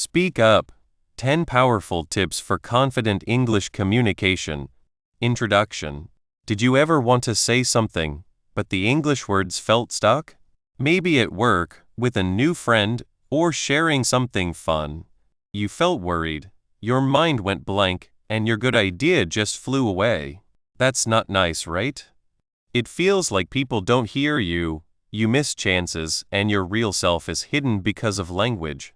Speak up. 10 powerful tips for confident English communication. Introduction. Did you ever want to say something, but the English words felt stuck? Maybe at work, with a new friend, or sharing something fun. You felt worried, your mind went blank, and your good idea just flew away. That's not nice, right? It feels like people don't hear you, you miss chances, and your real self is hidden because of language.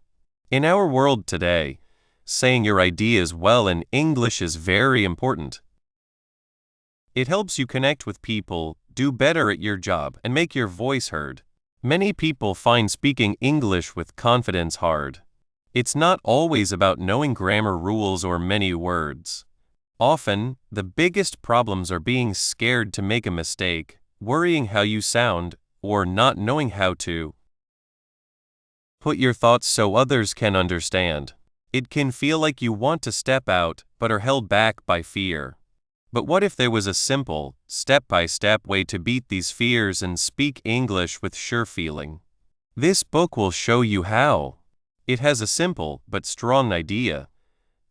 In our world today, saying your ideas well in English is very important. It helps you connect with people, do better at your job, and make your voice heard. Many people find speaking English with confidence hard. It's not always about knowing grammar rules or many words. Often, the biggest problems are being scared to make a mistake, worrying how you sound, or not knowing how to put your thoughts so others can understand. It can feel like you want to step out, but are held back by fear. But what if there was a simple, step-by-step way to beat these fears and speak English with sure feeling? This book will show you how. It has a simple but strong idea.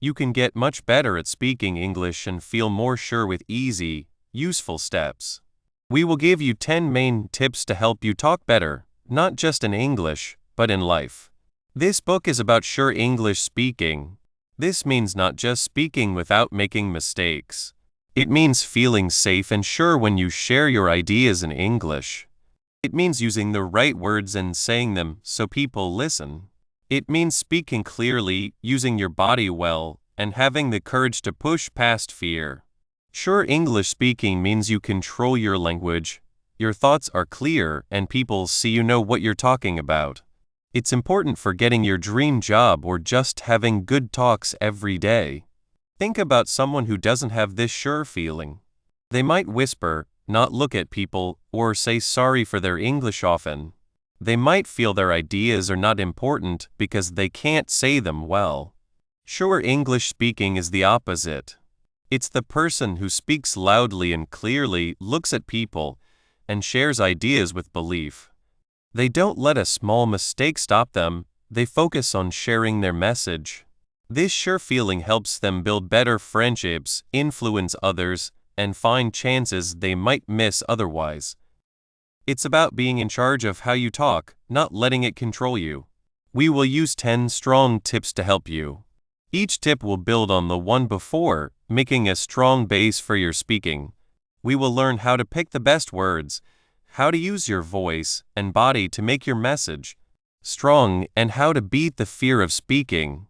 You can get much better at speaking English and feel more sure with easy, useful steps. We will give you 10 main tips to help you talk better, not just in English, but in life. This book is about sure English speaking. This means not just speaking without making mistakes. It means feeling safe and sure when you share your ideas in English. It means using the right words and saying them so people listen. It means speaking clearly, using your body well, and having the courage to push past fear. Sure English speaking means you control your language, your thoughts are clear, and people see you know what you're talking about. It's important for getting your dream job or just having good talks every day. Think about someone who doesn't have this sure feeling. They might whisper, not look at people, or say sorry for their English often. They might feel their ideas are not important because they can't say them well. Sure English speaking is the opposite. It's the person who speaks loudly and clearly, looks at people, and shares ideas with belief. They don't let a small mistake stop them, they focus on sharing their message. This sure feeling helps them build better friendships, influence others, and find chances they might miss otherwise. It's about being in charge of how you talk, not letting it control you. We will use 10 strong tips to help you. Each tip will build on the one before, making a strong base for your speaking. We will learn how to pick the best words, how to use your voice and body to make your message strong, and how to beat the fear of speaking.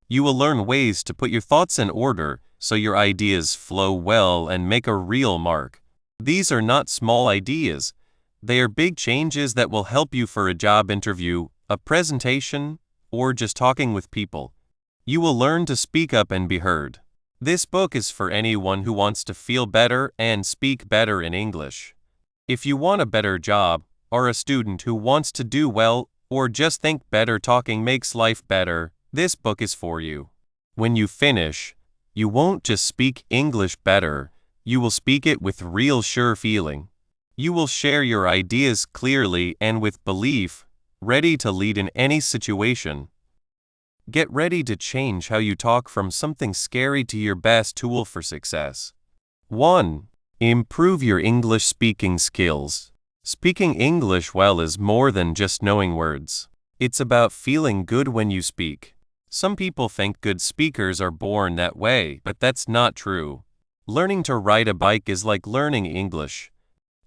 You will learn ways to put your thoughts in order so your ideas flow well and make a real mark. These are not small ideas. They are big changes that will help you for a job interview, a presentation, or just talking with people. You will learn to speak up and be heard. This book is for anyone who wants to feel better and speak better in English. If you want a better job, are a student who wants to do well, or just think better talking makes life better, this book is for you. When you finish, you won't just speak English better, you will speak it with real sure feeling. You will share your ideas clearly and with belief, ready to lead in any situation. Get ready to change how you talk from something scary to your best tool for success. 1. Improve your English speaking skills. Speaking English well is more than just knowing words. It's about feeling good when you speak. Some people think good speakers are born that way, but that's not true. Learning to ride a bike is like learning English.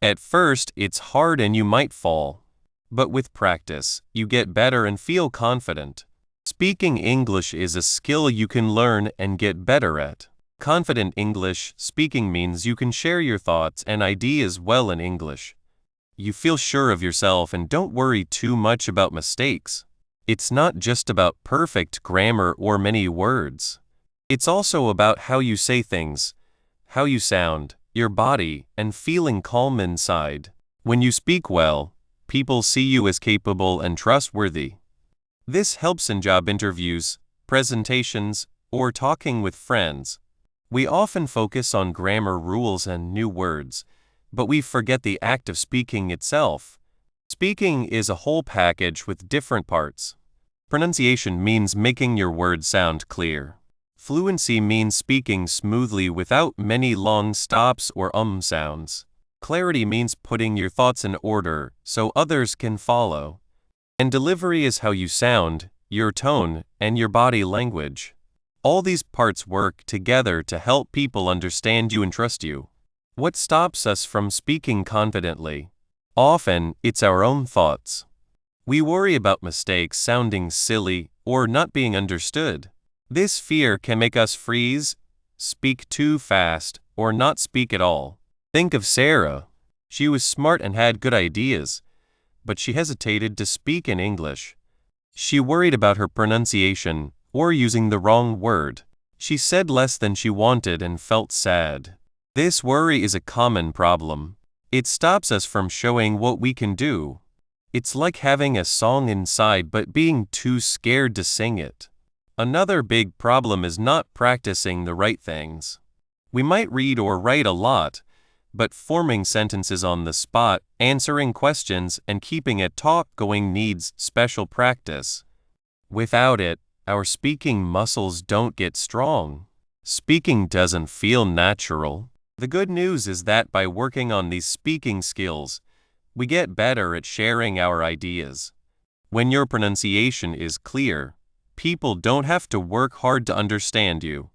At first, it's hard and you might fall. But with practice, you get better and feel confident. Speaking English is a skill you can learn and get better at. Confident English speaking means you can share your thoughts and ideas well in English. You feel sure of yourself and don't worry too much about mistakes. It's not just about perfect grammar or many words. It's also about how you say things, how you sound, your body, and feeling calm inside. When you speak well, people see you as capable and trustworthy. This helps in job interviews, presentations, or talking with friends. We often focus on grammar rules and new words, but we forget the act of speaking itself. Speaking is a whole package with different parts. Pronunciation means making your words sound clear. Fluency means speaking smoothly without many long stops or sounds. Clarity means putting your thoughts in order so others can follow. And delivery is how you sound, your tone, and your body language. All these parts work together to help people understand you and trust you. What stops us from speaking confidently? Often, it's our own thoughts. We worry about mistakes sounding silly or not being understood. This fear can make us freeze, speak too fast, or not speak at all. Think of Sarah. She was smart and had good ideas, but she hesitated to speak in English. She worried about her pronunciation or using the wrong word. She said less than she wanted and felt sad. This worry is a common problem. It stops us from showing what we can do. It's like having a song inside but being too scared to sing it. Another big problem is not practicing the right things. We might read or write a lot, but forming sentences on the spot, answering questions, and keeping a talk going needs special practice. Without it, our speaking muscles don't get strong. Speaking doesn't feel natural. The good news is that by working on these speaking skills, we get better at sharing our ideas. When your pronunciation is clear, people don't have to work hard to understand you.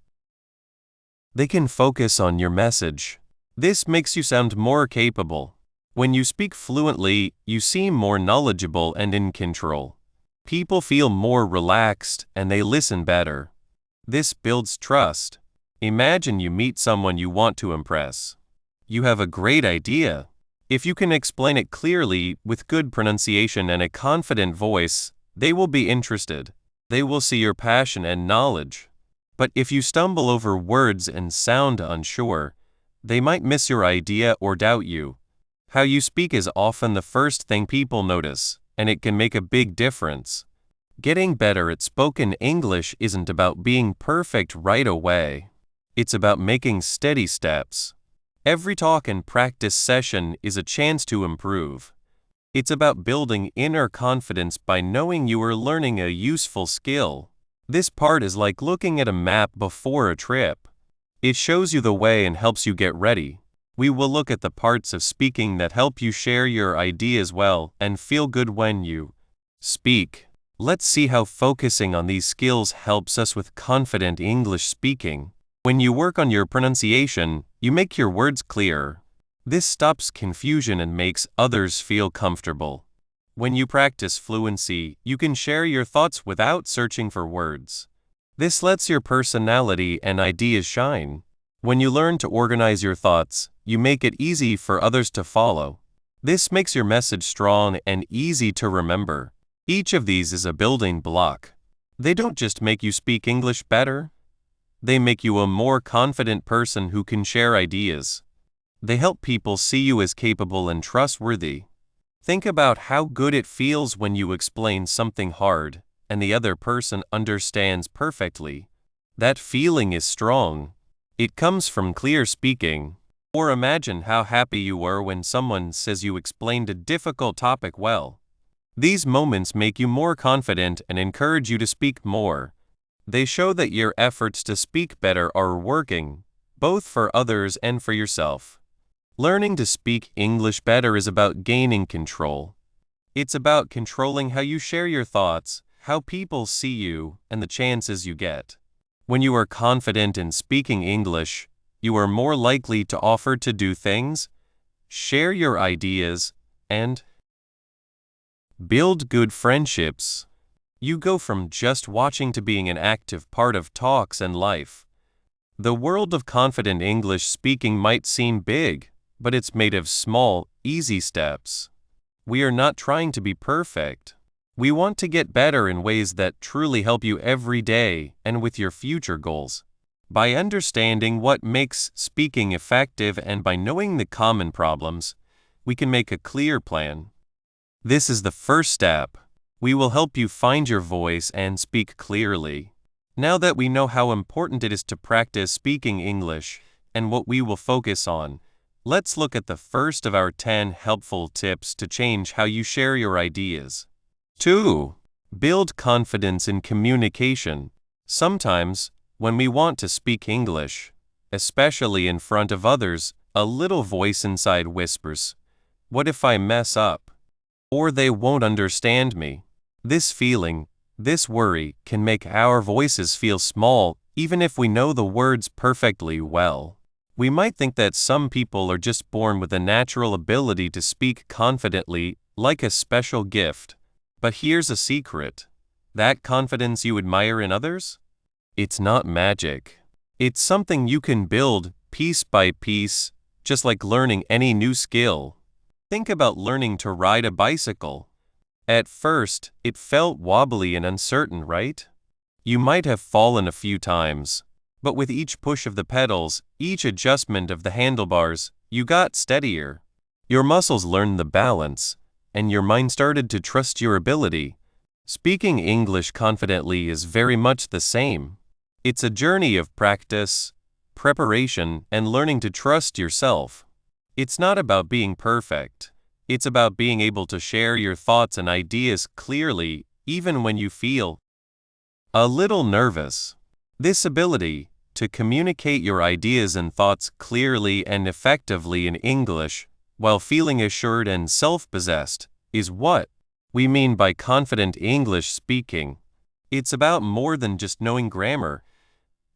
They can focus on your message. This makes you sound more capable. When you speak fluently, you seem more knowledgeable and in control. People feel more relaxed and they listen better. This builds trust. Imagine you meet someone you want to impress. You have a great idea. If you can explain it clearly with good pronunciation and a confident voice, they will be interested. They will see your passion and knowledge. But if you stumble over words and sound unsure, they might miss your idea or doubt you. How you speak is often the first thing people notice, and it can make a big difference. Getting better at spoken English isn't about being perfect right away. It's about making steady steps. Every talk and practice session is a chance to improve. It's about building inner confidence by knowing you are learning a useful skill. This part is like looking at a map before a trip. It shows you the way and helps you get ready. We will look at the parts of speaking that help you share your ideas well and feel good when you speak. Let's see how focusing on these skills helps us with confident English speaking. When you work on your pronunciation, you make your words clear. This stops confusion and makes others feel comfortable. When you practice fluency, you can share your thoughts without searching for words. This lets your personality and ideas shine. When you learn to organize your thoughts, you make it easy for others to follow. This makes your message strong and easy to remember. Each of these is a building block. They don't just make you speak English better. They make you a more confident person who can share ideas. They help people see you as capable and trustworthy. Think about how good it feels when you explain something hard and the other person understands perfectly. That feeling is strong. It comes from clear speaking. Or imagine how happy you were when someone says you explained a difficult topic well. These moments make you more confident and encourage you to speak more. They show that your efforts to speak better are working, both for others and for yourself. Learning to speak English better is about gaining control. It's about controlling how you share your thoughts, how people see you, and the chances you get. When you are confident in speaking English, you are more likely to offer to do things, share your ideas, and build good friendships. You go from just watching to being an active part of talks and life. The world of confident English speaking might seem big, but it's made of small, easy steps. We are not trying to be perfect. We want to get better in ways that truly help you every day and with your future goals. By understanding what makes speaking effective and by knowing the common problems, we can make a clear plan. This is the first step. We will help you find your voice and speak clearly. Now that we know how important it is to practice speaking English and what we will focus on, let's look at the first of our 10 helpful tips to change how you share your ideas. 2. Build confidence in communication. Sometimes, when we want to speak English, especially in front of others, a little voice inside whispers, "What if I mess up? Or they won't understand me?" This feeling, this worry, can make our voices feel small even if we know the words perfectly well. We might think that some people are just born with a natural ability to speak confidently, like a special gift. But here's a secret. That confidence you admire in others? It's not magic. It's something you can build piece by piece, just like learning any new skill. Think about learning to ride a bicycle. At first, it felt wobbly and uncertain, right? You might have fallen a few times, but with each push of the pedals, each adjustment of the handlebars, you got steadier. Your muscles learned the balance, and your mind started to trust your ability. Speaking English confidently is very much the same. It's a journey of practice, preparation, and learning to trust yourself. It's not about being perfect. It's about being able to share your thoughts and ideas clearly, even when you feel a little nervous. This ability to communicate your ideas and thoughts clearly and effectively in English, while feeling assured and self-possessed, is what we mean by confident English speaking. It's about more than just knowing grammar.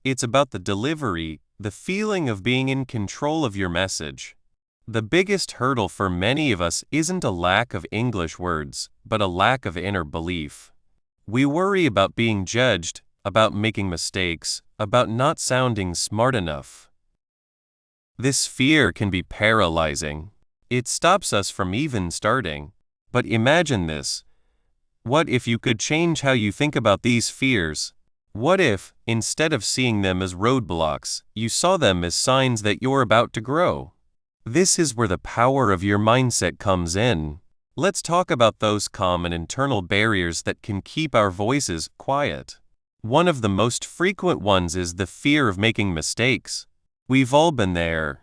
It's about the delivery, the feeling of being in control of your message. The biggest hurdle for many of us isn't a lack of English words, but a lack of inner belief. We worry about being judged, about making mistakes, about not sounding smart enough. This fear can be paralyzing. It stops us from even starting. But imagine this. What if you could change how you think about these fears? What if, instead of seeing them as roadblocks, you saw them as signs that you're about to grow? This is where the power of your mindset comes in. Let's talk about those common internal barriers that can keep our voices quiet. One of the most frequent ones is the fear of making mistakes. We've all been there.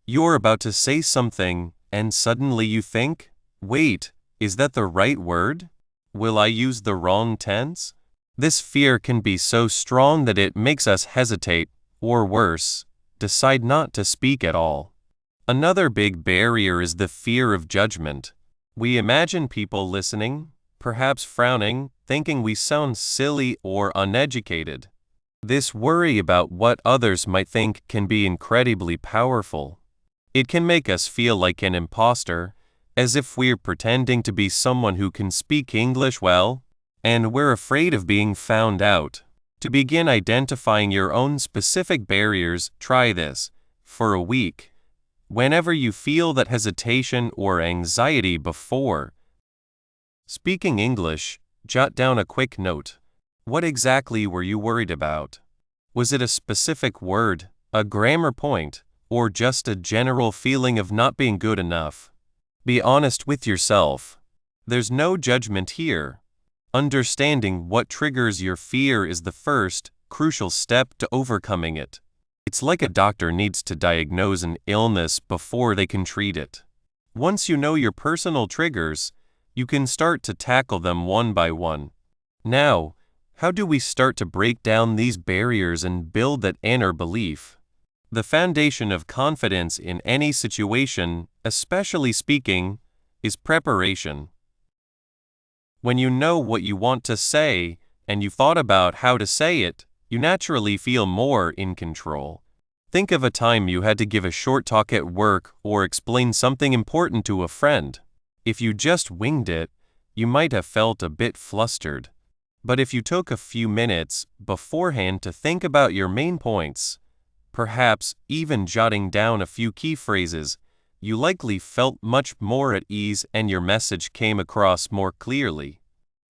You're about to say something, and suddenly you think, "Wait, is that the right word? Will I use the wrong tense?" This fear can be so strong that it makes us hesitate, or worse, decide not to speak at all. Another big barrier is the fear of judgment. We imagine people listening, perhaps frowning, thinking we sound silly or uneducated. This worry about what others might think can be incredibly powerful. It can make us feel like an imposter, as if we're pretending to be someone who can speak English well, and we're afraid of being found out. To begin identifying your own specific barriers, try this. For a week, whenever you feel that hesitation or anxiety before speaking English, jot down a quick note. What exactly were you worried about? Was it a specific word, a grammar point, or just a general feeling of not being good enough? Be honest with yourself. There's no judgment here. Understanding what triggers your fear is the first, crucial step to overcoming it. It's like a doctor needs to diagnose an illness before they can treat it. Once you know your personal triggers, you can start to tackle them one by one. Now, how do we start to break down these barriers and build that inner belief? The foundation of confidence in any situation, especially speaking, is preparation. When you know what you want to say, and you've thought about how to say it, you naturally feel more in control. Think of a time you had to give a short talk at work or explain something important to a friend. If you just winged it, you might have felt a bit flustered. But if you took a few minutes beforehand to think about your main points, perhaps even jotting down a few key phrases, you likely felt much more at ease and your message came across more clearly.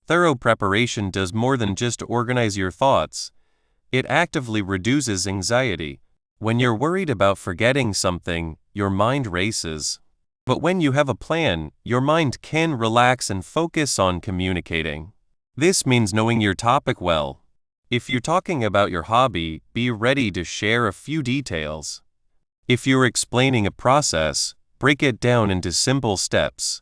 Thorough preparation does more than just organize your thoughts. It actively reduces anxiety. When you're worried about forgetting something, your mind races. But when you have a plan, your mind can relax and focus on communicating. This means knowing your topic well. If you're talking about your hobby, be ready to share a few details. If you're explaining a process, break it down into simple steps.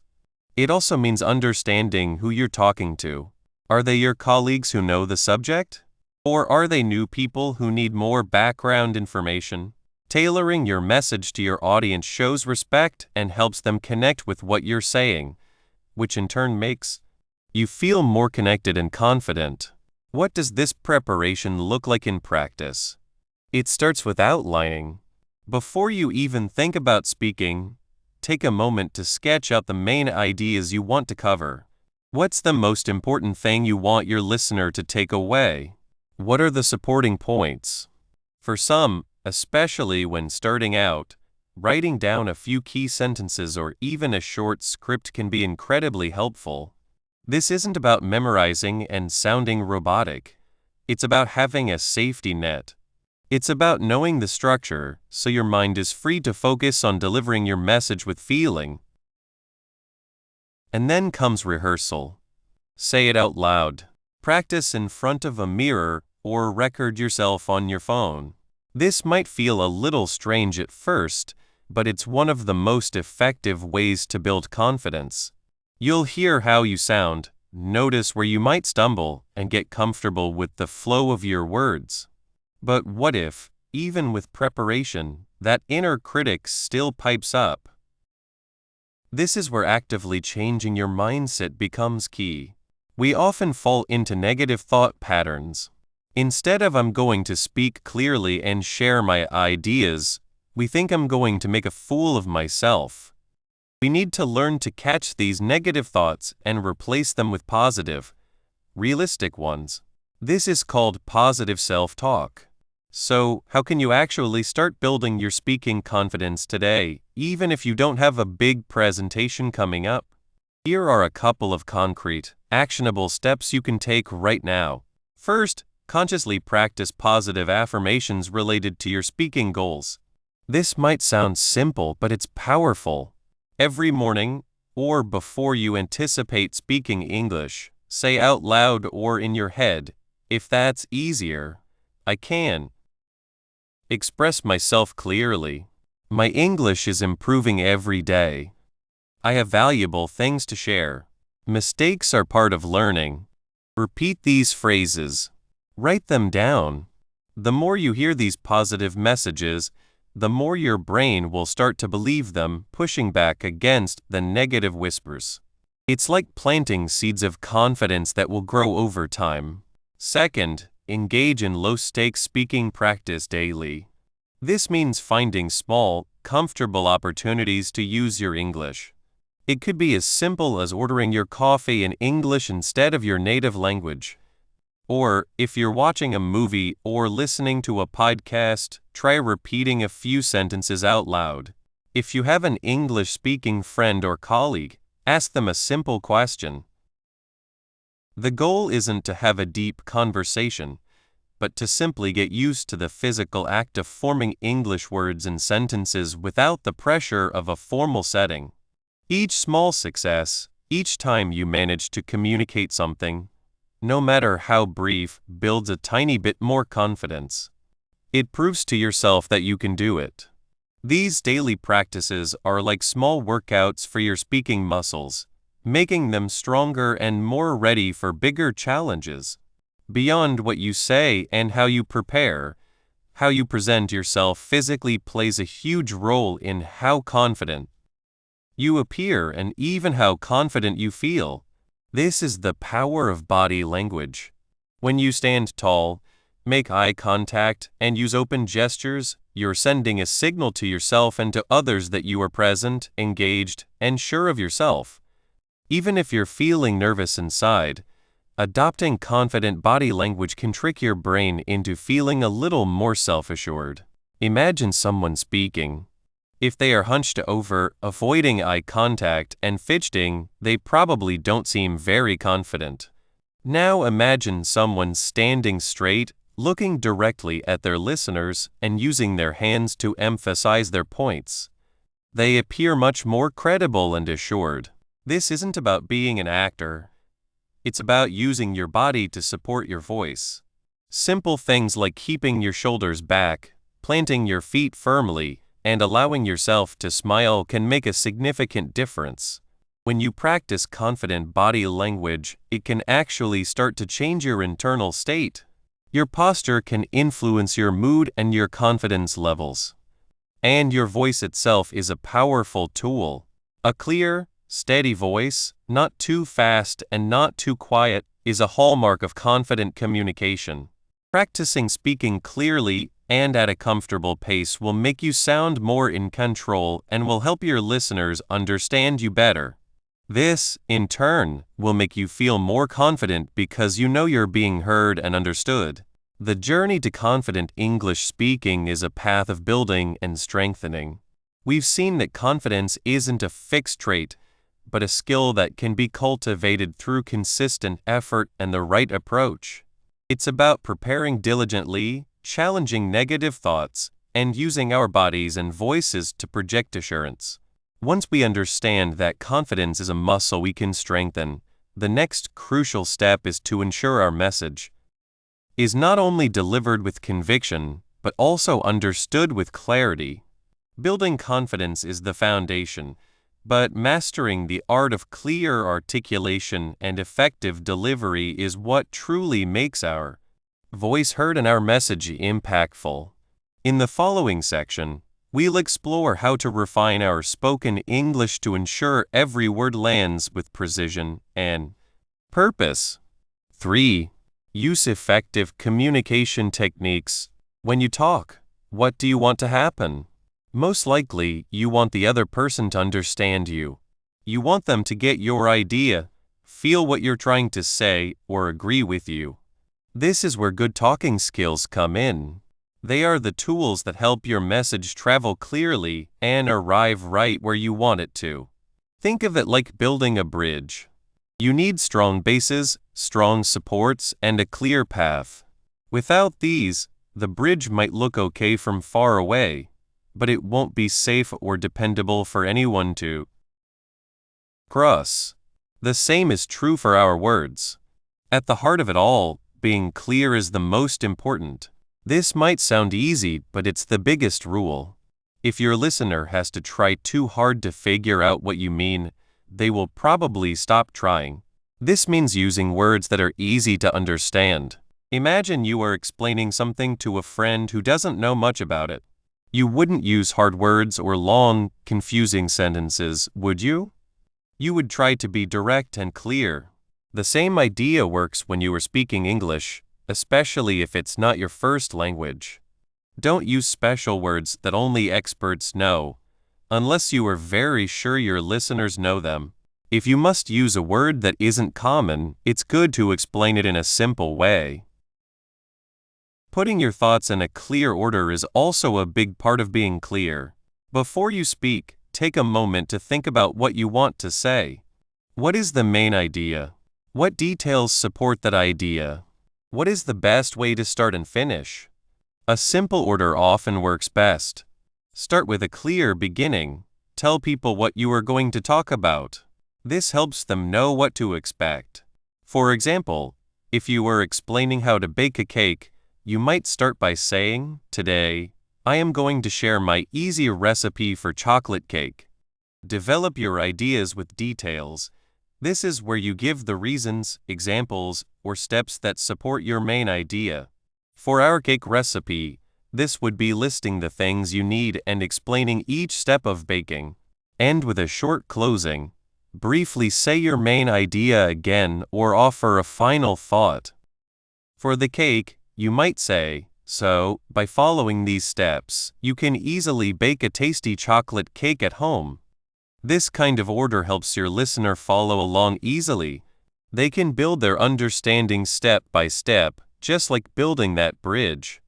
It also means understanding who you're talking to. Are they your colleagues who know the subject? Or are they new people who need more background information? Tailoring your message to your audience shows respect and helps them connect with what you're saying, which in turn makes you feel more connected and confident. What does this preparation look like in practice? It starts with outlining. Before you even think about speaking, take a moment to sketch out the main ideas you want to cover. What's the most important thing you want your listener to take away? What are the supporting points? For some, especially when starting out, writing down a few key sentences or even a short script can be incredibly helpful. This isn't about memorizing and sounding robotic. It's about having a safety net. It's about knowing the structure so your mind is free to focus on delivering your message with feeling. And then comes rehearsal. Say it out loud. Practice in front of a mirror or record yourself on your phone. This might feel a little strange at first, but it's one of the most effective ways to build confidence. You'll hear how you sound, notice where you might stumble, and get comfortable with the flow of your words. But what if, even with preparation, that inner critic still pipes up? This is where actively changing your mindset becomes key. We often fall into negative thought patterns. Instead of "I'm going to speak clearly and share my ideas," we think "I'm going to make a fool of myself." We need to learn to catch these negative thoughts and replace them with positive, realistic ones. This is called positive self-talk. So, how can you actually start building your speaking confidence today, even if you don't have a big presentation coming up? Here are a couple of concrete, actionable steps you can take right now. First, consciously practice positive affirmations related to your speaking goals. This might sound simple, but it's powerful. Every morning, or before you anticipate speaking English, say out loud or in your head, "If that's easier, I can express myself clearly. My English is improving every day. I have valuable things to share. Mistakes are part of learning." Repeat these phrases. Write them down. The more you hear these positive messages, the more your brain will start to believe them, pushing back against the negative whispers. It's like planting seeds of confidence that will grow over time. Second, engage in low-stakes speaking practice daily. This means finding small, comfortable opportunities to use your English. It could be as simple as ordering your coffee in English instead of your native language. Or, if you're watching a movie or listening to a podcast, try repeating a few sentences out loud. If you have an English-speaking friend or colleague, ask them a simple question. The goal isn't to have a deep conversation, but to simply get used to the physical act of forming English words and sentences without the pressure of a formal setting. Each small success, each time you manage to communicate something, no matter how brief, builds a tiny bit more confidence. It proves to yourself that you can do it. These daily practices are like small workouts for your speaking muscles, making them stronger and more ready for bigger challenges. Beyond what you say and how you prepare, how you present yourself physically plays a huge role in how confident you appear and even how confident you feel. This is the power of body language. When you stand tall, make eye contact, and use open gestures, you're sending a signal to yourself and to others that you are present, engaged, and sure of yourself. Even if you're feeling nervous inside, adopting confident body language can trick your brain into feeling a little more self-assured. Imagine someone speaking. If they are hunched over, avoiding eye contact, and fidgeting, they probably don't seem very confident. Now imagine someone standing straight, looking directly at their listeners, and using their hands to emphasize their points. They appear much more credible and assured. This isn't about being an actor. It's about using your body to support your voice. Simple things like keeping your shoulders back, planting your feet firmly, and allowing yourself to smile can make a significant difference. When you practice confident body language, it can actually start to change your internal state. Your posture can influence your mood and your confidence levels. And your voice itself is a powerful tool. A clear, steady voice, not too fast and not too quiet, is a hallmark of confident communication. Practicing speaking clearly and at a comfortable pace will make you sound more in control and will help your listeners understand you better. This, in turn, will make you feel more confident because you know you're being heard and understood. The journey to confident English speaking is a path of building and strengthening. We've seen that confidence isn't a fixed trait, but a skill that can be cultivated through consistent effort and the right approach. It's about preparing diligently, challenging negative thoughts, and using our bodies and voices to project assurance. Once we understand that confidence is a muscle we can strengthen, the next crucial step is to ensure our message is not only delivered with conviction, but also understood with clarity. Building confidence is the foundation, but mastering the art of clear articulation and effective delivery is what truly makes our voice heard and our message impactful. In the following section, we'll explore how to refine our spoken English to ensure every word lands with precision and purpose. 3. Use effective communication techniques. When you talk, what do you want to happen? Most likely, you want the other person to understand you. You want them to get your idea, feel what you're trying to say, or agree with you. This is where good talking skills come in. They are the tools that help your message travel clearly and arrive right where you want it to. Think of it like building a bridge. You need strong bases, strong supports, and a clear path. Without these, the bridge might look okay from far away, but it won't be safe or dependable for anyone to cross. The same is true for our words. At the heart of it all, being clear is the most important. This might sound easy, but it's the biggest rule. If your listener has to try too hard to figure out what you mean, they will probably stop trying. This means using words that are easy to understand. Imagine you are explaining something to a friend who doesn't know much about it. You wouldn't use hard words or long, confusing sentences, would you? You would try to be direct and clear. The same idea works when you are speaking English, especially if it's not your first language. Don't use special words that only experts know, unless you are very sure your listeners know them. If you must use a word that isn't common, it's good to explain it in a simple way. Putting your thoughts in a clear order is also a big part of being clear. Before you speak, take a moment to think about what you want to say. What is the main idea? What details support that idea? What is the best way to start and finish? A simple order often works best. Start with a clear beginning. Tell people what you are going to talk about. This helps them know what to expect. For example, if you were explaining how to bake a cake, you might start by saying, "Today, I am going to share my easy recipe for chocolate cake." Develop your ideas with details. This is where you give the reasons, examples, or steps that support your main idea. For our cake recipe, this would be listing the things you need and explaining each step of baking. End with a short closing. Briefly say your main idea again or offer a final thought. For the cake, you might say, "So, by following these steps, you can easily bake a tasty chocolate cake at home." This kind of order helps your listener follow along easily. They can build their understanding step by step, just like building that bridge.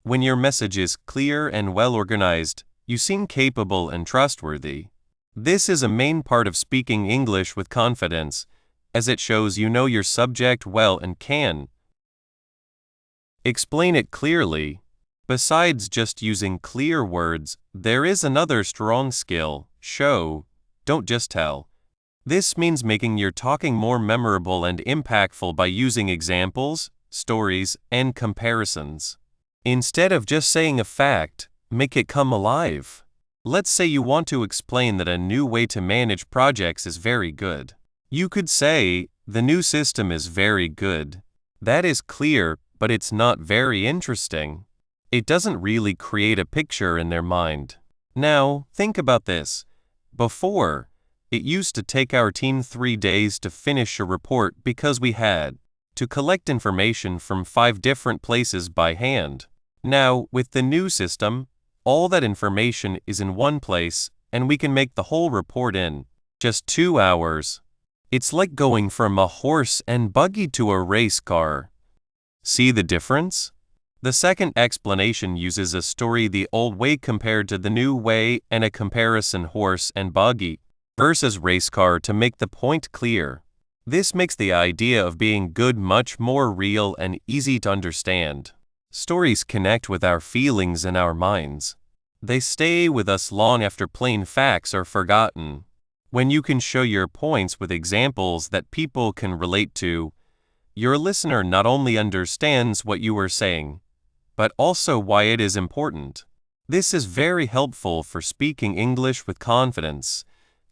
When your message is clear and well organized, you seem capable and trustworthy. This is a main part of speaking English with confidence, as it shows you know your subject well and can explain it clearly. Besides just using clear words, there is another strong skill: show, don't just tell. This means making your talking more memorable and impactful by using examples, stories, and comparisons. Instead of just saying a fact, make it come alive. Let's say you want to explain that a new way to manage projects is very good. You could say, the new system is very good. That is clear, but it's not very interesting. It doesn't really create a picture in their mind. Now, think about this. Before, it used to take our team 3 days to finish a report because we had to collect information from 5 different places by hand. Now, with the new system, all that information is in one place, and we can make the whole report in just 2 hours. It's like going from a horse and buggy to a race car. See the difference? The second explanation uses a story the old way compared to the new way and a comparison horse and buggy versus race car to make the point clear. This makes the idea of being good much more real and easy to understand. Stories connect with our feelings and our minds. They stay with us long after plain facts are forgotten. When you can show your points with examples that people can relate to, your listener not only understands what you are saying, but also why it is important. This is very helpful for speaking English with confidence,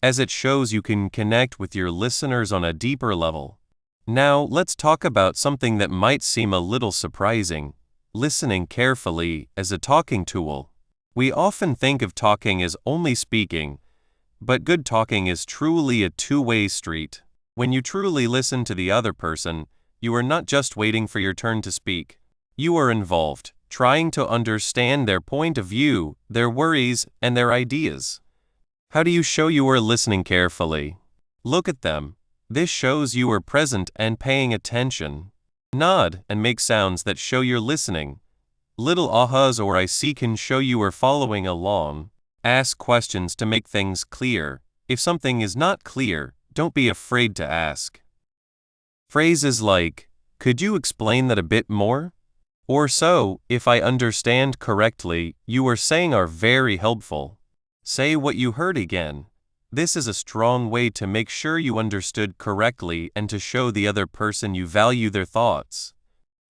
as it shows you can connect with your listeners on a deeper level. Now, let's talk about something that might seem a little surprising: listening carefully as a talking tool. We often think of talking as only speaking, but good talking is truly a two-way street. When you truly listen to the other person, you are not just waiting for your turn to speak. You are involved, trying to understand their point of view, their worries, and their ideas. How do you show you are listening carefully? Look at them. This shows you are present and paying attention. Nod and make sounds that show you're listening. Little ahas or I see can show you are following along. Ask questions to make things clear. If something is not clear, don't be afraid to ask. Phrases like, "Could you explain that a bit more?" Or "So, if I understand correctly, you are saying" are very helpful. Say what you heard again. This is a strong way to make sure you understood correctly and to show the other person you value their thoughts.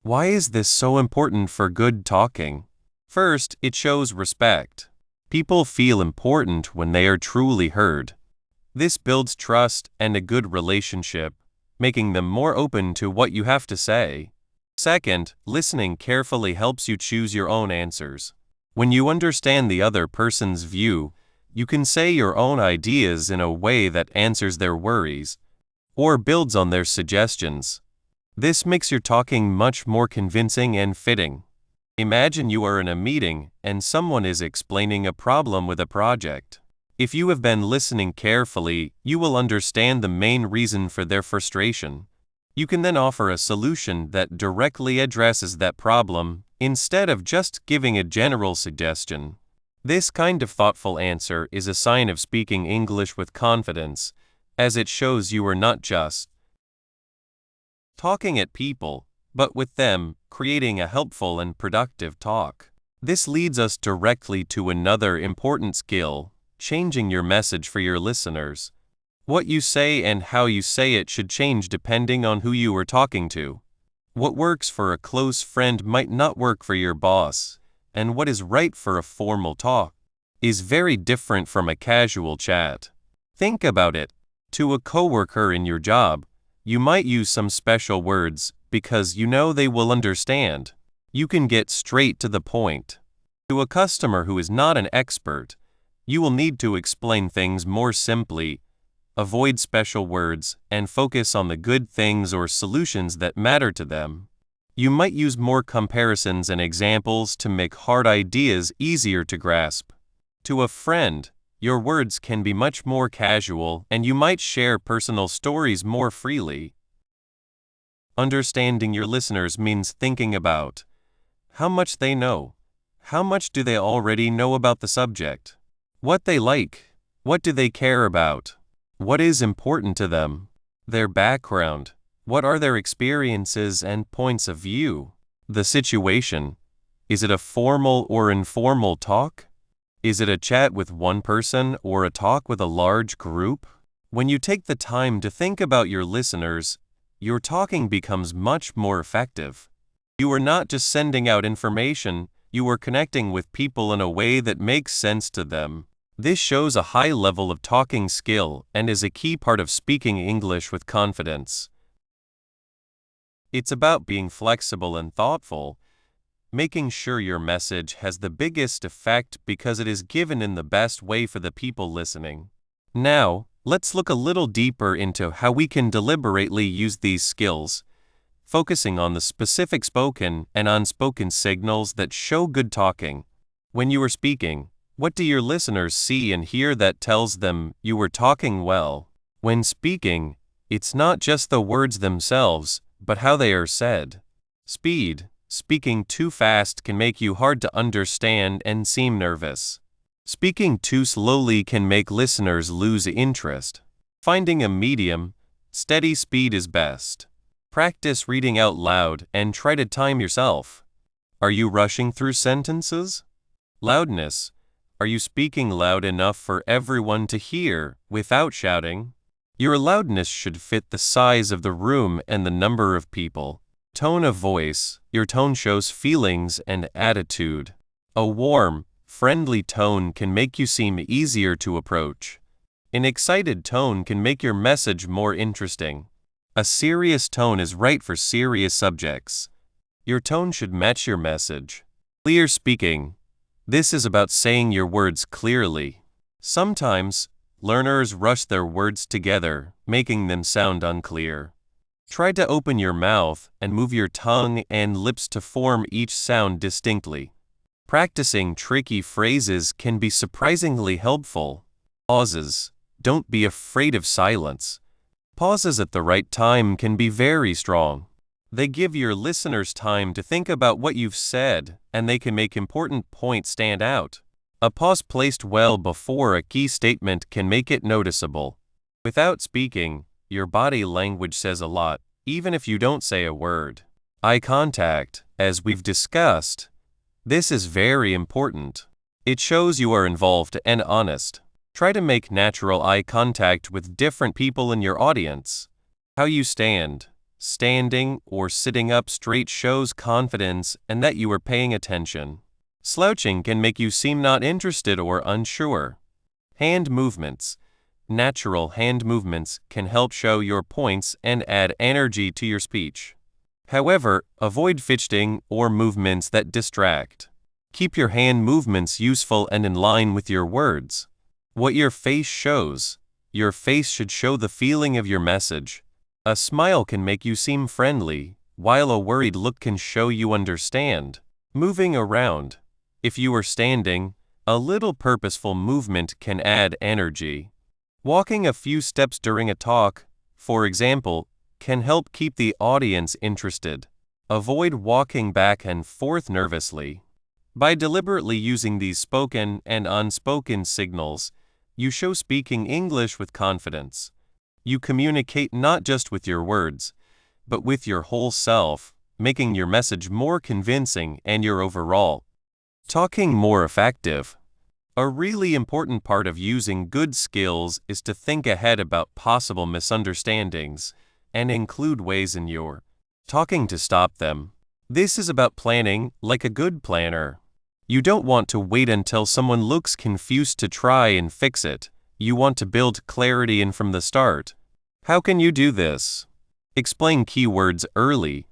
Why is this so important for good talking? First, it shows respect. People feel important when they are truly heard. This builds trust and a good relationship, making them more open to what you have to say. Second, listening carefully helps you choose your own answers. When you understand the other person's view, you can say your own ideas in a way that answers their worries or builds on their suggestions. This makes your talking much more convincing and fitting. Imagine you are in a meeting and someone is explaining a problem with a project. If you have been listening carefully, you will understand the main reason for their frustration. You can then offer a solution that directly addresses that problem, instead of just giving a general suggestion. This kind of thoughtful answer is a sign of speaking English with confidence, as it shows you are not just talking at people, but with them, creating a helpful and productive talk. This leads us directly to another important skill: changing your message for your listeners. What you say and how you say it should change depending on who you are talking to. What works for a close friend might not work for your boss, and what is right for a formal talk is very different from a casual chat. Think about it. To a coworker in your job, you might use some special words because you know they will understand. You can get straight to the point. To a customer who is not an expert, you will need to explain things more simply, avoid special words, and focus on the good things or solutions that matter to them. You might use more comparisons and examples to make hard ideas easier to grasp. To a friend, your words can be much more casual, and you might share personal stories more freely. Understanding your listeners means thinking about how much they know. How much do they already know about the subject? What they like? What do they care about? What is important to them? Their background. What are their experiences and points of view? The situation. Is it a formal or informal talk? Is it a chat with one person or a talk with a large group? When you take the time to think about your listeners, your talking becomes much more effective. You are not just sending out information, you are connecting with people in a way that makes sense to them. This shows a high level of talking skill and is a key part of speaking English with confidence. It's about being flexible and thoughtful, making sure your message has the biggest effect because it is given in the best way for the people listening. Now, let's look a little deeper into how we can deliberately use these skills, focusing on the specific spoken and unspoken signals that show good talking. When you are speaking, what do your listeners see and hear that tells them you were talking well? When speaking, it's not just the words themselves, but how they are said. Speed. Speaking too fast can make you hard to understand and seem nervous. Speaking too slowly can make listeners lose interest. Finding a medium, steady speed is best. Practice reading out loud and try to time yourself. Are you rushing through sentences? Loudness. Are you speaking loud enough for everyone to hear without shouting? Your loudness should fit the size of the room and the number of people. Tone of voice. Your tone shows feelings and attitude. A warm, friendly tone can make you seem easier to approach. An excited tone can make your message more interesting. A serious tone is right for serious subjects. Your tone should match your message. Clear speaking. This is about saying your words clearly. Sometimes, learners rush their words together, making them sound unclear. Try to open your mouth and move your tongue and lips to form each sound distinctly. Practicing tricky phrases can be surprisingly helpful. Pauses. Don't be afraid of silence. Pauses at the right time can be very strong. They give your listeners time to think about what you've said, and they can make important points stand out. A pause placed well before a key statement can make it noticeable. Without speaking, your body language says a lot, even if you don't say a word. Eye contact, as we've discussed. This is very important. It shows you are involved and honest. Try to make natural eye contact with different people in your audience. How you stand, standing or sitting up straight shows confidence and that you are paying attention. Slouching can make you seem not interested or unsure. Hand movements. Natural hand movements can help show your points and add energy to your speech. However, avoid fidgeting or movements that distract. Keep your hand movements useful and in line with your words. What your face shows. Your face should show the feeling of your message. A smile can make you seem friendly, while a worried look can show you understand. Moving around. If you are standing, a little purposeful movement can add energy. Walking a few steps during a talk, for example, can help keep the audience interested. Avoid walking back and forth nervously. By deliberately using these spoken and unspoken signals, you show speaking English with confidence. You communicate not just with your words, but with your whole self, making your message more convincing and your overall talking more effective. A really important part of using good skills is to think ahead about possible misunderstandings and include ways in your talking to stop them. This is about planning like a good planner. You don't want to wait until someone looks confused to try and fix it. You want to build clarity in from the start. How can you do this? Explain keywords early.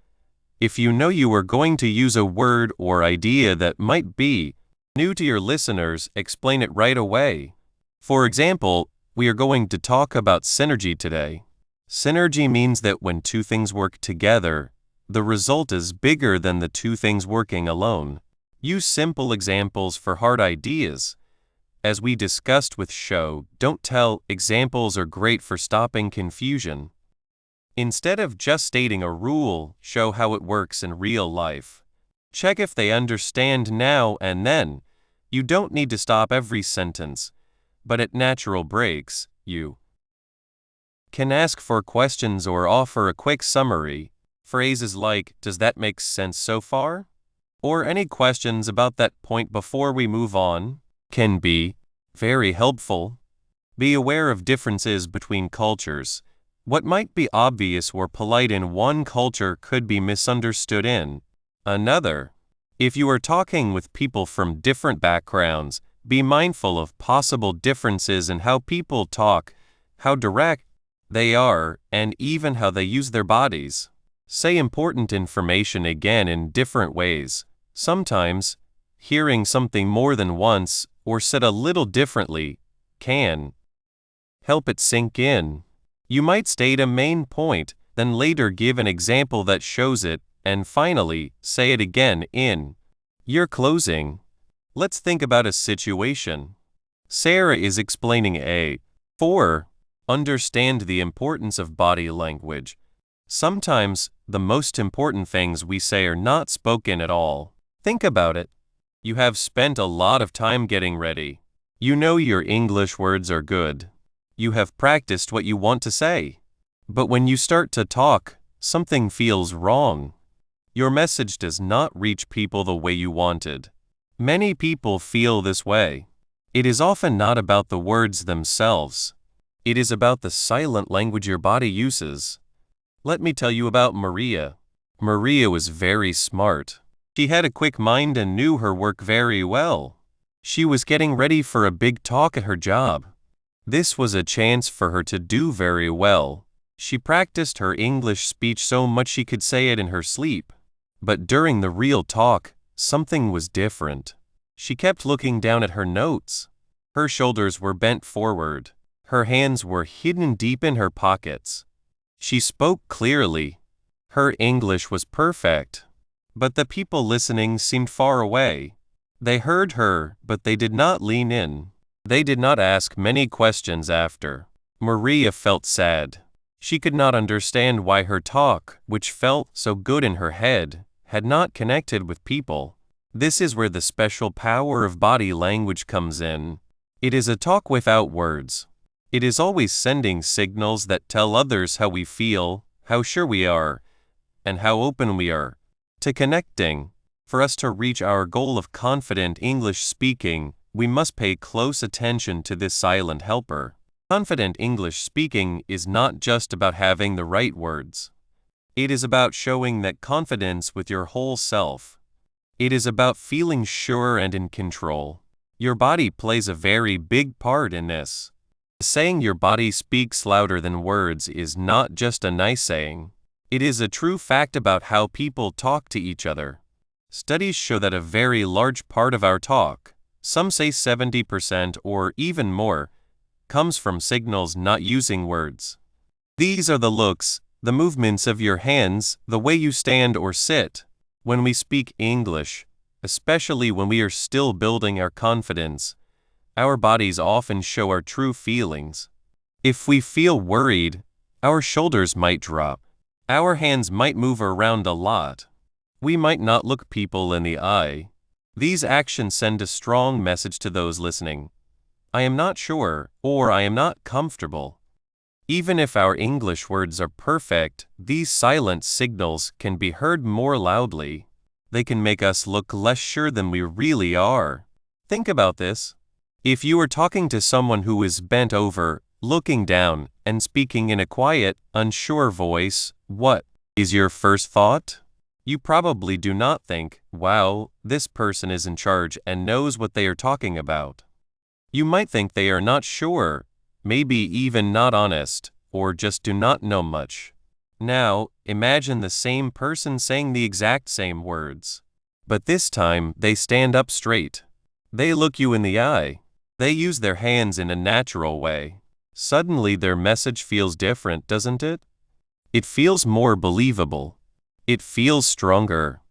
If you know you are going to use a word or idea that might be new to your listeners, explain it right away. For example, we are going to talk about synergy today. Synergy means that when two things work together, the result is bigger than the two things working alone. Use simple examples for hard ideas. As we discussed with show, don't tell, examples are great for stopping confusion. Instead of just stating a rule, show how it works in real life. Check if they understand now and then. You don't need to stop every sentence, but at natural breaks, you can ask for questions or offer a quick summary. Phrases like, "Does that make sense so far?" or "Any questions about that point before we move on?" can be very helpful. Be aware of differences between cultures. What might be obvious or polite in one culture could be misunderstood in another. If you are talking with people from different backgrounds, Be mindful of possible differences in how people talk, how direct they are, and even how they use their bodies. Say important information again in different ways. Sometimes, hearing something more than once or said a little differently can help it sink in. You might state a main point, then later give an example that shows it, and finally, say it again in your closing. Let's think about a situation. Sarah is explaining a 4. Understand the importance of body language. Sometimes, the most important things we say are not spoken at all. Think about it. You have spent a lot of time getting ready. You know your English words are good. You have practiced what you want to say. But when you start to talk, something feels wrong. Your message does not reach people the way you wanted. Many people feel this way. It is often not about the words themselves. It is about the silent language your body uses. Let me tell you about Maria. Maria was very smart. She had a quick mind and knew her work very well. She was getting ready for a big talk at her job. This was a chance for her to do very well. She practiced her English speech so much she could say it in her sleep. But during the real talk, something was different. She kept looking down at her notes. Her shoulders were bent forward. Her hands were hidden deep in her pockets. She spoke clearly. Her English was perfect. But the people listening seemed far away. They heard her, but they did not lean in. They did not ask many questions after. Maria felt sad. She could not understand why her talk, which felt so good in her head, had not connected with people. This is where the special power of body language comes in. It is a talk without words. It is always sending signals that tell others how we feel, how sure we are, and how open we are to connecting. For us to reach our goal of confident English speaking, we must pay close attention to this silent helper. Confident English speaking is not just about having the right words. It is about showing that confidence with your whole self. It is about feeling sure and in control. Your body plays a very big part in this. Saying your body speaks louder than words is not just a nice saying. It is a true fact about how people talk to each other. Studies show that a very large part of our talk, some say 70% or even more, comes from signals not using words. These are the looks, the movements of your hands, the way you stand or sit. When we speak English, especially when we are still building our confidence, our bodies often show our true feelings. If we feel worried, our shoulders might drop. Our hands might move around a lot. We might not look people in the eye. These actions send a strong message to those listening. I am not sure, or I am not comfortable. Even if our English words are perfect, these silent signals can be heard more loudly. They can make us look less sure than we really are. Think about this. If you are talking to someone who is bent over, looking down, and speaking in a quiet, unsure voice, what is your first thought? You probably do not think, wow, this person is in charge and knows what they are talking about. You might think they are not sure, maybe even not honest, or just do not know much. Now, imagine the same person saying the exact same words. But this time, they stand up straight. They look you in the eye. They use their hands in a natural way. Suddenly their message feels different, doesn't it? It feels more believable. It feels stronger.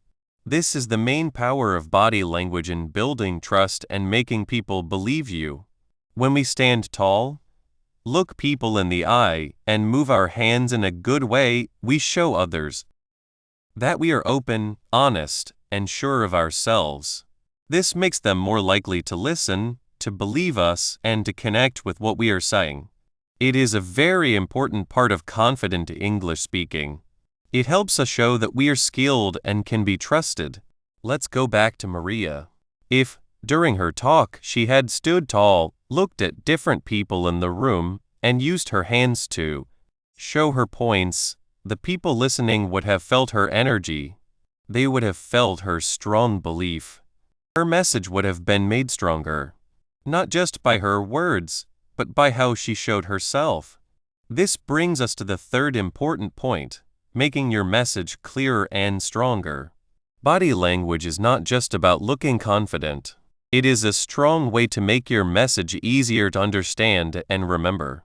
This is the main power of body language in building trust and making people believe you. When we stand tall, look people in the eye, and move our hands in a good way, we show others that we are open, honest, and sure of ourselves. This makes them more likely to listen, to believe us, and to connect with what we are saying. It is a very important part of confident English speaking. It helps us show that we are skilled and can be trusted. Let's go back to Maria. If, during her talk, she had stood tall, looked at different people in the room, and used her hands to show her points, the people listening would have felt her energy. They would have felt her strong belief. Her message would have been made stronger. not just by her words, but by how she showed herself. This brings us to the third important point, making your message clearer and stronger. Body language is not just about looking confident. It is a strong way to make your message easier to understand and remember.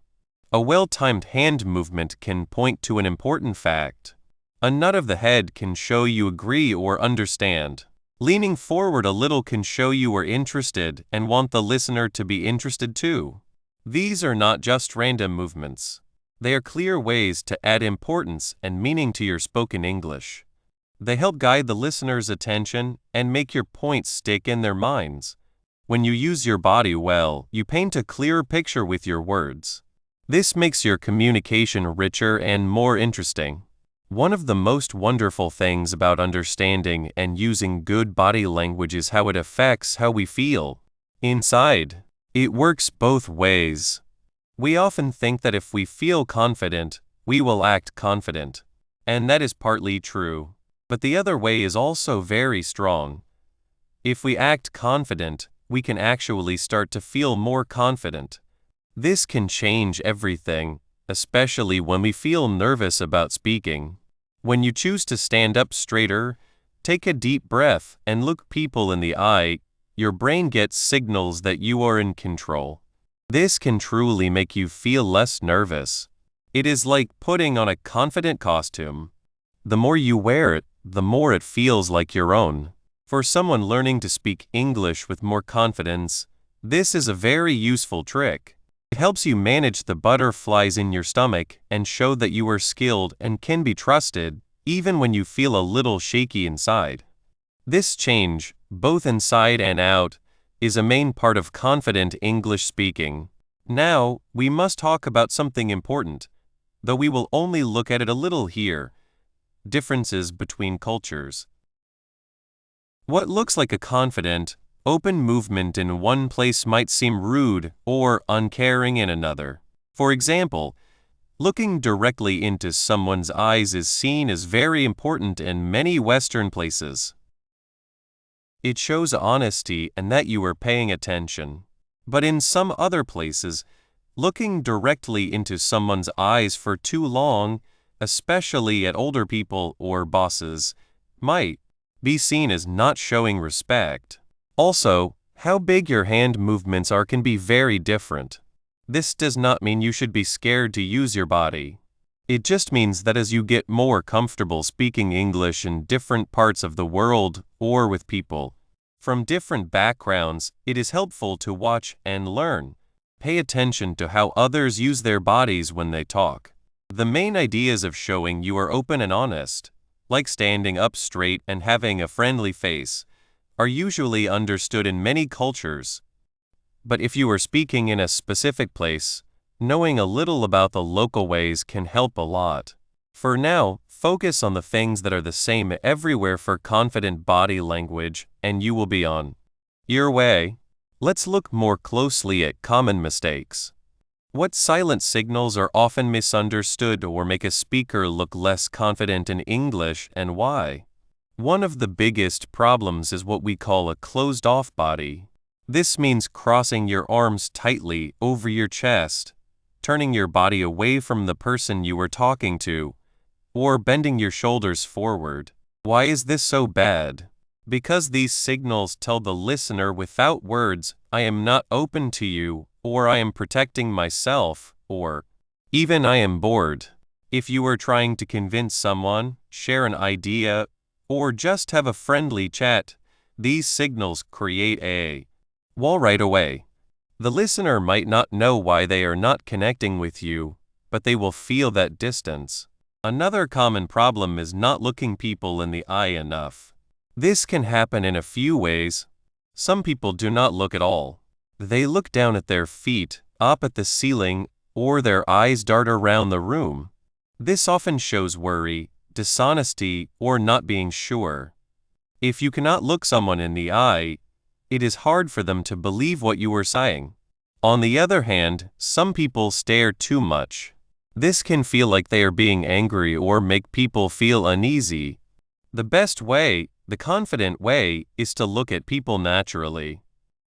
A well-timed hand movement can point to an important fact. A nod of the head can show you agree or understand. Leaning forward a little can show you are interested and want the listener to be interested too. These are not just random movements. They are clear ways to add importance and meaning to your spoken English. They help guide the listener's attention and make your points stick in their minds. When you use your body well, you paint a clearer picture with your words. This makes your communication richer and more interesting. One of the most wonderful things about understanding and using good body language is how it affects how we feel inside. It works both ways. We often think that if we feel confident, we will act confident. And that is partly true. But the other way is also very strong. If we act confident, we can actually start to feel more confident. This can change everything, especially when we feel nervous about speaking. When you choose to stand up straighter, take a deep breath and look people in the eye, your brain gets signals that you are in control. This can truly make you feel less nervous. It is like putting on a confident costume. The more you wear it, the more it feels like your own. For someone learning to speak English with more confidence, this is a very useful trick. It helps you manage the butterflies in your stomach and show that you are skilled and can be trusted, even when you feel a little shaky inside. This change, both inside and out, is a main part of confident English speaking. Now, we must talk about something important, though we will only look at it a little here: differences between cultures. What looks like a confident, open movement in one place might seem rude or uncaring in another. For example, looking directly into someone's eyes is seen as very important in many Western places. It shows honesty and that you are paying attention. But in some other places, looking directly into someone's eyes for too long, especially at older people or bosses, might be seen as not showing respect. Also, how big your hand movements are can be very different. This does not mean you should be scared to use your body. It just means that as you get more comfortable speaking English in different parts of the world or with people from different backgrounds, it is helpful to watch and learn. Pay attention to how others use their bodies when they talk. The main ideas of showing you are open and honest, like standing up straight and having a friendly face, are usually understood in many cultures. But if you are speaking in a specific place, knowing a little about the local ways can help a lot. For now, focus on the things that are the same everywhere for confident body language, and you will be on your way. Let's look more closely at common mistakes. What silent signals are often misunderstood or make a speaker look less confident in English, and why? One of the biggest problems is what we call a closed-off body. This means crossing your arms tightly over your chest, turning your body away from the person you are talking to, or bending your shoulders forward. Why is this so bad? Because these signals tell the listener without words, I am not open to you, or I am protecting myself, or even I am bored. If you are trying to convince someone, share an idea, or just have a friendly chat, these signals create a wall right away. The listener might not know why they are not connecting with you, but they will feel that distance. Another common problem is not looking people in the eye enough. This can happen in a few ways. Some people do not look at all. They look down at their feet, up at the ceiling, or their eyes dart around the room. This often shows worry, dishonesty, or not being sure. If you cannot look someone in the eye, it is hard for them to believe what you are saying. On the other hand, some people stare too much. This can feel like they are being angry or make people feel uneasy. The best way, the confident way, is to look at people naturally.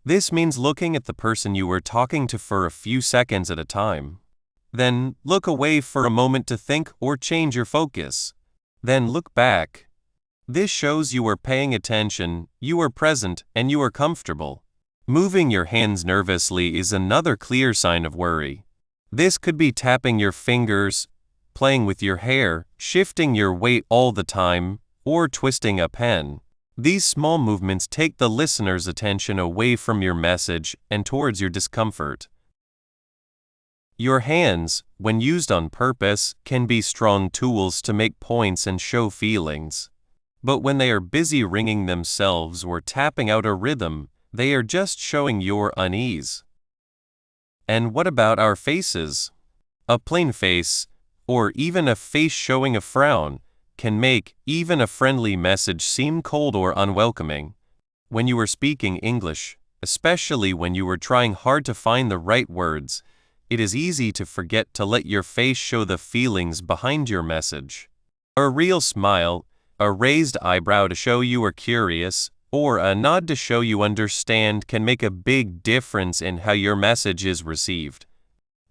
This means looking at the person you are talking to for a few seconds at a time. Then look away for a moment to think or change your focus. Then look back. This shows you are paying attention, you are present, and you are comfortable. Moving your hands nervously is another clear sign of worry. This could be tapping your fingers, playing with your hair, shifting your weight all the time, or twisting a pen. These small movements take the listener's attention away from your message and towards your discomfort. Your hands, when used on purpose, can be strong tools to make points and show feelings. But when they are busy ringing themselves or tapping out a rhythm, they are just showing your unease. And what about our faces? A plain face, or even a face showing a frown, can make even a friendly message seem cold or unwelcoming. When you are speaking English, especially when you are trying hard to find the right words, it is easy to forget to let your face show the feelings behind your message. A real smile, a raised eyebrow to show you are curious, or a nod to show you understand can make a big difference in how your message is received.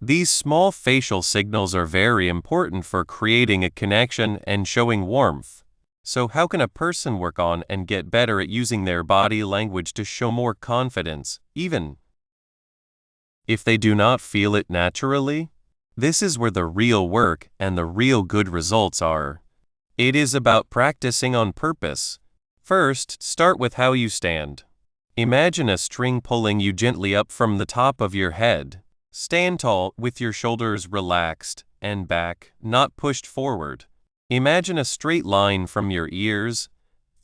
These small facial signals are very important for creating a connection and showing warmth. So how can a person work on and get better at using their body language to show more confidence, even if they do not feel it naturally? This is where the real work and the real good results are. It is about practicing on purpose. First, start with how you stand. Imagine a string pulling you gently up from the top of your head. Stand tall with your shoulders relaxed and back, not pushed forward. Imagine a straight line from your ears,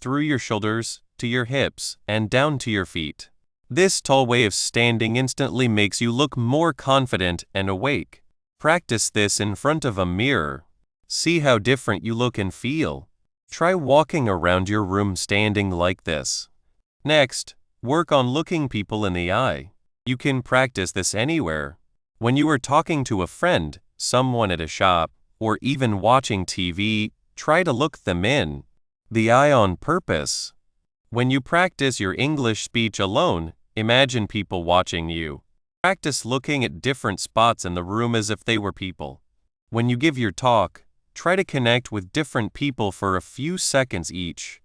through your shoulders, to your hips, and down to your feet. This tall way of standing instantly makes you look more confident and awake. Practice this in front of a mirror. See how different you look and feel. Try walking around your room standing like this. Next, work on looking people in the eye. You can practice this anywhere. When you are talking to a friend, someone at a shop, or even watching TV, try to look them in the eye on purpose. When you practice your English speech alone, imagine people watching you. Practice looking at different spots in the room as if they were people. When you give your talk, try to connect with different people for a few seconds each.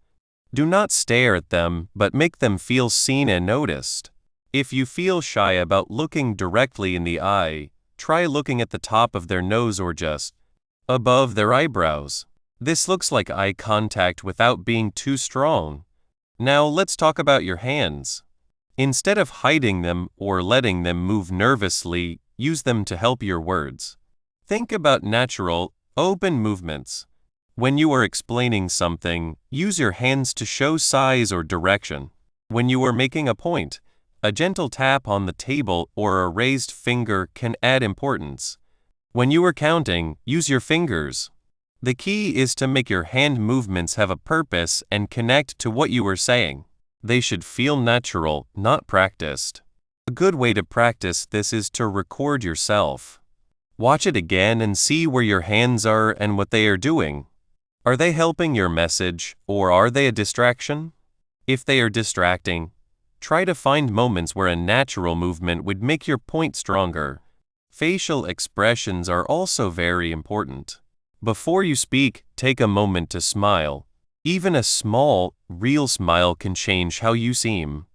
Do not stare at them, but make them feel seen and noticed. If you feel shy about looking directly in the eye, try looking at the top of their nose or just above their eyebrows. This looks like eye contact without being too strong. Now let's talk about your hands. Instead of hiding them or letting them move nervously, use them to help your words. Think about natural, open movements. When you are explaining something, use your hands to show size or direction. When you are making a point, a gentle tap on the table or a raised finger can add importance. When you are counting, use your fingers. The key is to make your hand movements have a purpose and connect to what you are saying. They should feel natural, not practiced. A good way to practice this is to record yourself. Watch it again and see where your hands are and what they are doing. Are they helping your message, or are they a distraction? If they are distracting, try to find moments where a natural movement would make your point stronger. Facial expressions are also very important. Before you speak, take a moment to smile. Even a small, real smile can change how you seem.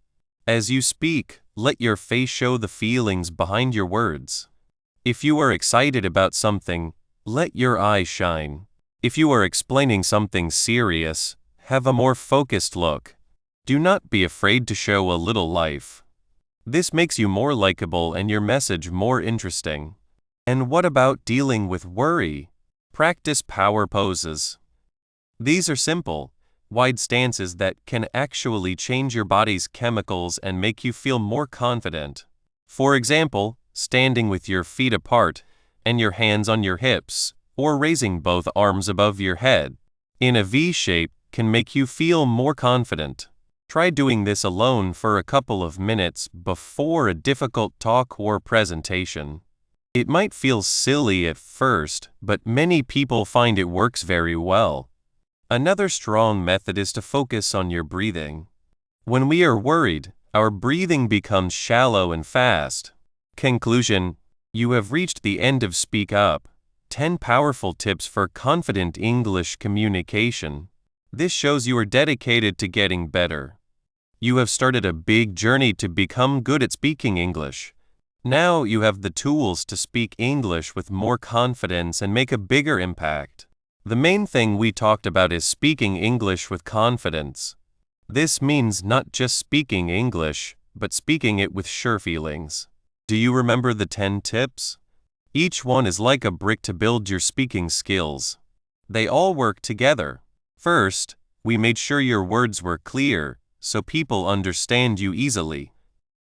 As you speak, let your face show the feelings behind your words. If you are excited about something, let your eyes shine. If you are explaining something serious, have a more focused look. Do not be afraid to show a little life. This makes you more likable and your message more interesting. And what about dealing with worry? Practice power poses. These are simple, wide stances that can actually change your body's chemicals and make you feel more confident. For example, standing with your feet apart and your hands on your hips, or raising both arms above your head in a V shape can make you feel more confident. Try doing this alone for a couple of minutes before a difficult talk or presentation. It might feel silly at first, but many people find it works very well. Another strong method is to focus on your breathing. When we are worried, Our breathing becomes shallow and fast. Conclusion: you have reached the end of Speak Up, 10 powerful tips for confident English communication. This shows you are dedicated to getting better. You have started a big journey to become good at speaking English. Now you have the tools to speak English with more confidence and make a bigger impact. The main thing we talked about is speaking English with confidence. This means not just speaking English, but speaking it with sure feelings. Do you remember the 10 tips? Each one is like a brick to build your speaking skills. They all work together. First, we made sure your words were clear, so people understand you easily.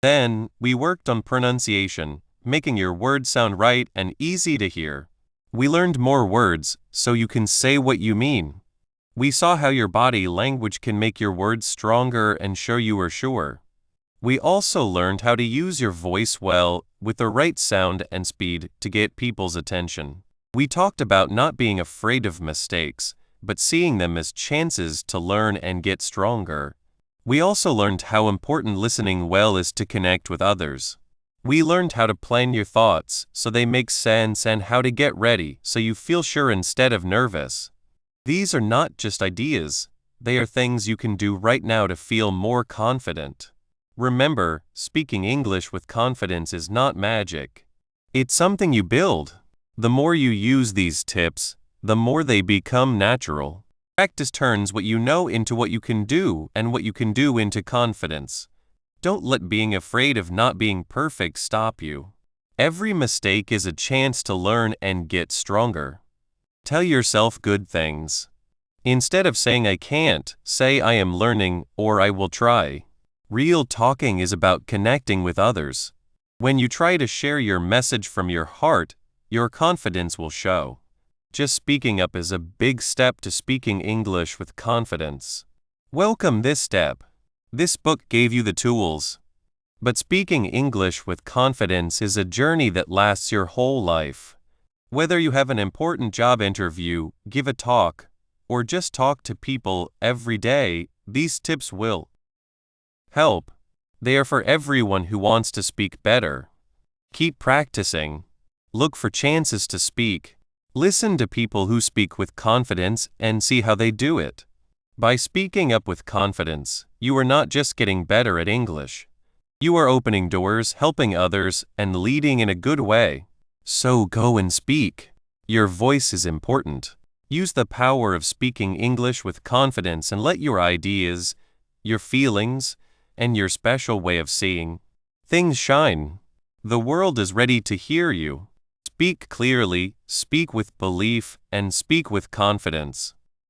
Then, we worked on pronunciation, making your words sound right and easy to hear. We learned more words, so you can say what you mean. We saw how your body language can make your words stronger and show you are sure. We also learned how to use your voice well, with the right sound and speed, to get people's attention. We talked about not being afraid of mistakes, but seeing them as chances to learn and get stronger. We also learned how important listening well is to connect with others. We learned how to plan your thoughts so they make sense and how to get ready so you feel sure instead of nervous. These are not just ideas, they are things you can do right now to feel more confident. Remember, speaking English with confidence is not magic. It's something you build. The more you use these tips, the more they become natural. Practice turns what you know into what you can do, and what you can do into confidence. Don't let being afraid of not being perfect stop you. Every mistake is a chance to learn and get stronger. Tell yourself good things. Instead of saying I can't, say I am learning or I will try. Real talking is about connecting with others. When you try to share your message from your heart, your confidence will show. Just speaking up is a big step to speaking English with confidence. Welcome this step. This book gave you the tools. But speaking English with confidence is a journey that lasts your whole life. Whether you have an important job interview, give a talk, or just talk to people every day, these tips will help. They are for everyone who wants to speak better. Keep practicing. Look for chances to speak. Listen to people who speak with confidence and see how they do it. By speaking up with confidence, you are not just getting better at English. You are opening doors, helping others, and leading in a good way. So go and speak. Your voice is important. Use the power of speaking English with confidence and let your ideas, your feelings, and your special way of seeing things shine. The world is ready to hear you. Speak clearly, speak with belief, and speak with confidence.